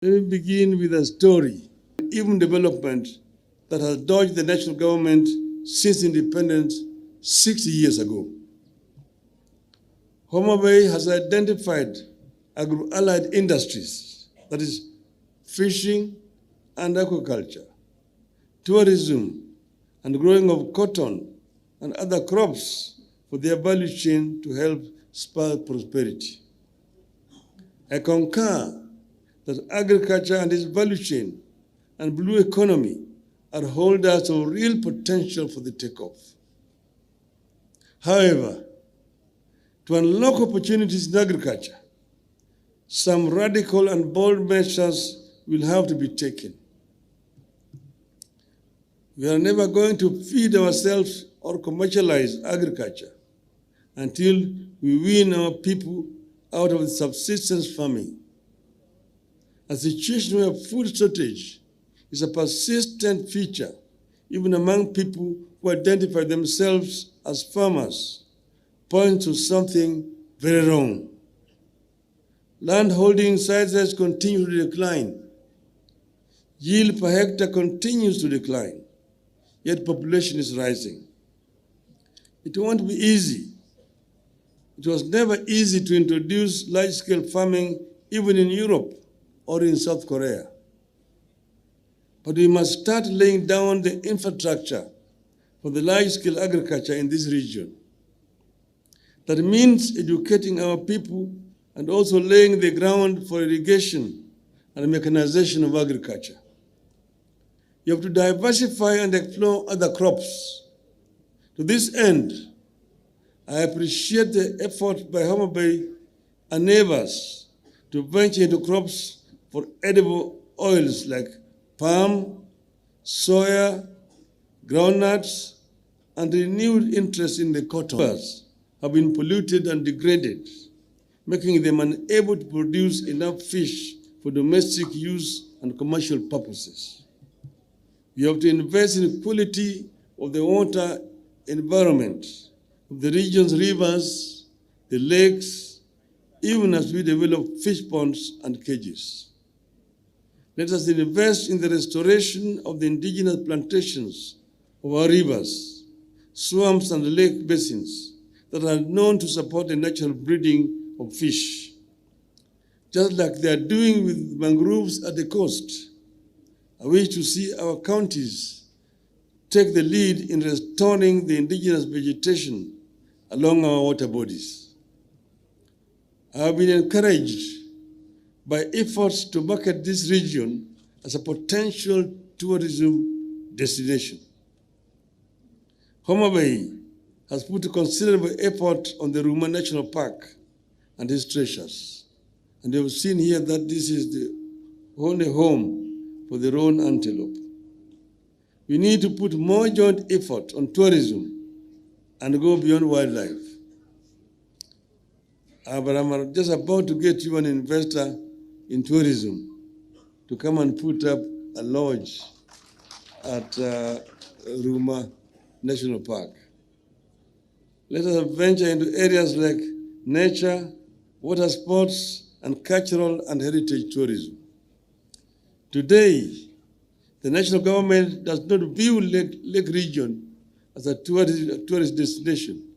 Let me begin with a story, even development that has dogged the national government since independence 60 years ago. Homa Bay has identified agro-allied industries, that is, fishing and aquaculture, tourism, and growing of cotton and other crops for their value chain to help spur prosperity. I concur that agriculture and its value chain and blue economy are holders of real potential for the takeoff. However, to unlock opportunities in agriculture, some radical and bold measures will have to be taken. We are never going to feed ourselves or commercialize agriculture until we wean our people out of subsistence farming. A situation where food shortage is a persistent feature, even among people who identify themselves as farmers, points to something very wrong. Land holding sizes continue to decline. Yield per hectare continues to decline, yet population is rising. It won't be easy. It was never easy to introduce large-scale farming even in Europe or in South Korea. But we must start laying down the infrastructure for the large-scale agriculture in this region. That means educating our people and also laying the ground for irrigation and mechanization of agriculture. You have to diversify and explore other crops. To this end, I appreciate the effort by Homa Bay and neighbors to venture into crops for edible oils like palm, soya, groundnuts, and renewed interest in the cotton have been polluted and degraded, making them unable to produce enough fish for domestic use and commercial purposes. We have to invest in the quality of the water environment of the region's rivers, the lakes, even as we develop fish ponds and cages. Let us invest in the restoration of the indigenous plantations of our rivers, swamps, and lake basins that are known to support the natural breeding of fish. Just like they are doing with mangroves at the coast, I wish to see our counties take the lead in restoring the indigenous vegetation along our water bodies. I have been encouraged by efforts to market this region as a potential tourism destination. Homa Bay has put considerable effort on the Ruma National Park and its treasures. And you have seen here that this is the only home for the roan antelope. We need to put more joint effort on tourism and go beyond wildlife. But I'm just about to get you an investor in tourism to come and put up a lodge at Ruma National Park. Let us venture into areas like nature, water sports, and cultural and heritage tourism. Today, the national government does not view Lake region as a tourist destination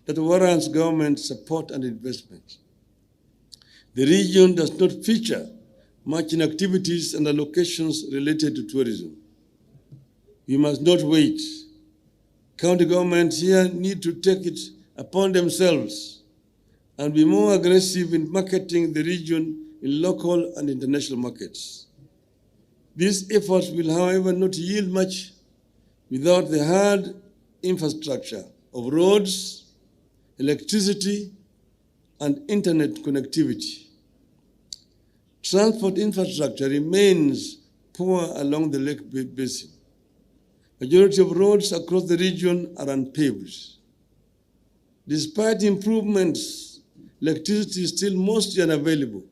that warrants government support and investment. The region does not feature much in activities and allocations related to tourism. We must not wait. County governments here need to take it upon themselves and be more aggressive in marketing the region in local and international markets. These efforts will, however, not yield much without the hard infrastructure of roads, electricity, and internet connectivity. Transport infrastructure remains poor along the lake basin. Majority of roads across the region are unpaved. Despite improvements, electricity is still mostly unavailable,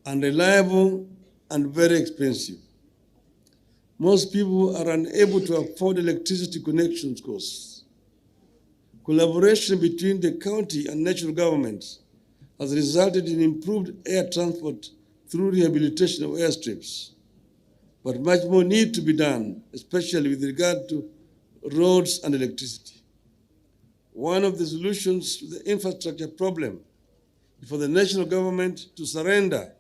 unreliable, and very expensive. Most people are unable to afford electricity connection costs. Collaboration between the county and national governments has resulted in improved air transport through rehabilitation of airstrips. But much more needs to be done, especially with regard to roads and electricity. One of the solutions to the infrastructure problem is for the national government to surrender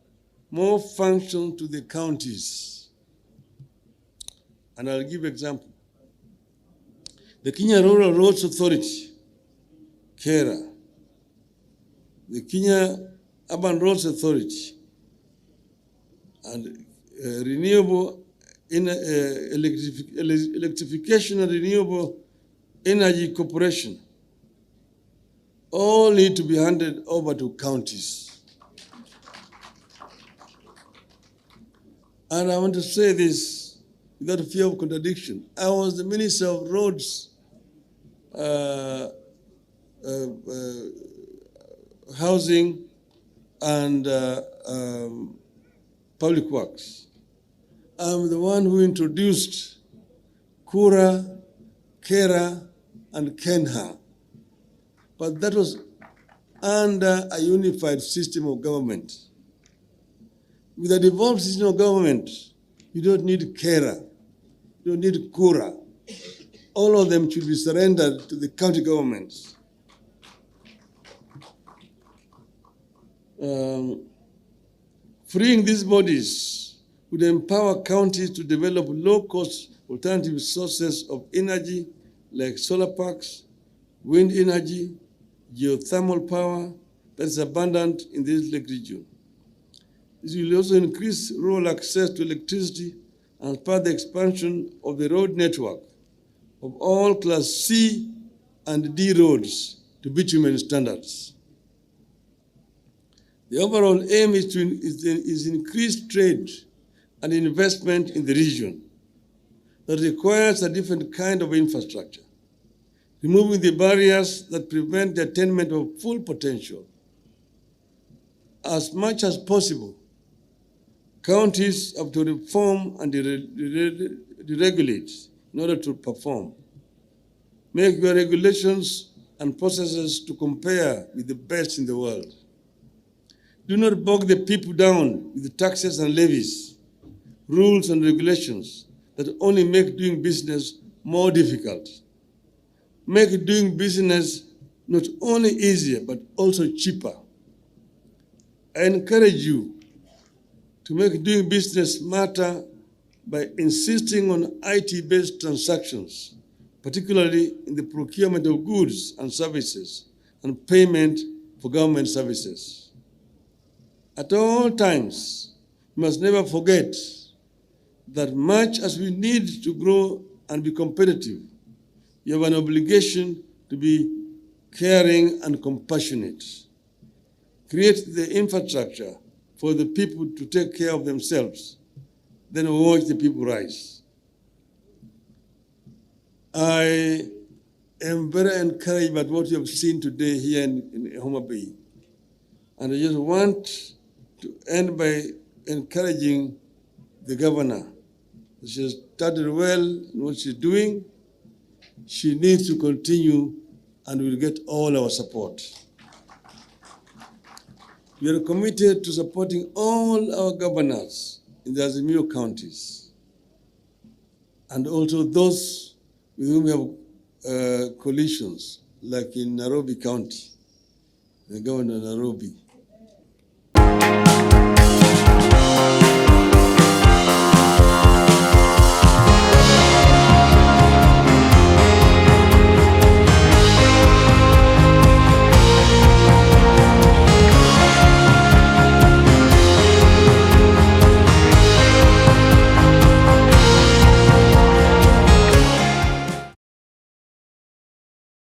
more function to the counties. And I'll give an example. The Kenya Rural Roads Authority, KERA, the Kenya Urban Roads Authority, and Electrification and Renewable Energy Corporation all need to be handed over to counties. And I want to say this without fear of contradiction. I was the Minister of Roads, Housing, and Public Works. I'm the one who introduced Kura, KERA, and KENHA. But that was under a unified system of government. With a devolved system of government, you don't need KERA, you don't need Kura. All of them should be surrendered to the county governments. Freeing these bodies would empower counties to develop low-cost alternative sources of energy like solar parks, wind energy, geothermal power that is abundant in this lake region. This will also increase rural access to electricity and spur the expansion of the road network of all Class C and D roads to bitumen standards. The overall aim is increased trade and investment in the region that requires a different kind of infrastructure, removing the barriers that prevent the attainment of full potential. As much as possible, counties have to reform and deregulate in order to perform. Make your regulations and processes to compare with the best in the world. Do not bog the people down with taxes and levies, rules and regulations that only make doing business more difficult. Make doing business not only easier, but also cheaper. I encourage you to make doing business smarter by insisting on IT-based transactions, particularly in the procurement of goods and services and payment for government services. At all times, we must never forget that much as we need to grow and be competitive, you have an obligation to be caring and compassionate. Create the infrastructure for the people to take care of themselves, then watch the people rise. I am very encouraged by what you have seen today here in Homa Bay. And I just want to end by encouraging the governor. She has started well in what she's doing. She needs to continue and will get all our support. We are committed to supporting all our governors in the Azimio counties and also those with whom we have coalitions, like in Nairobi County, the governor of Nairobi.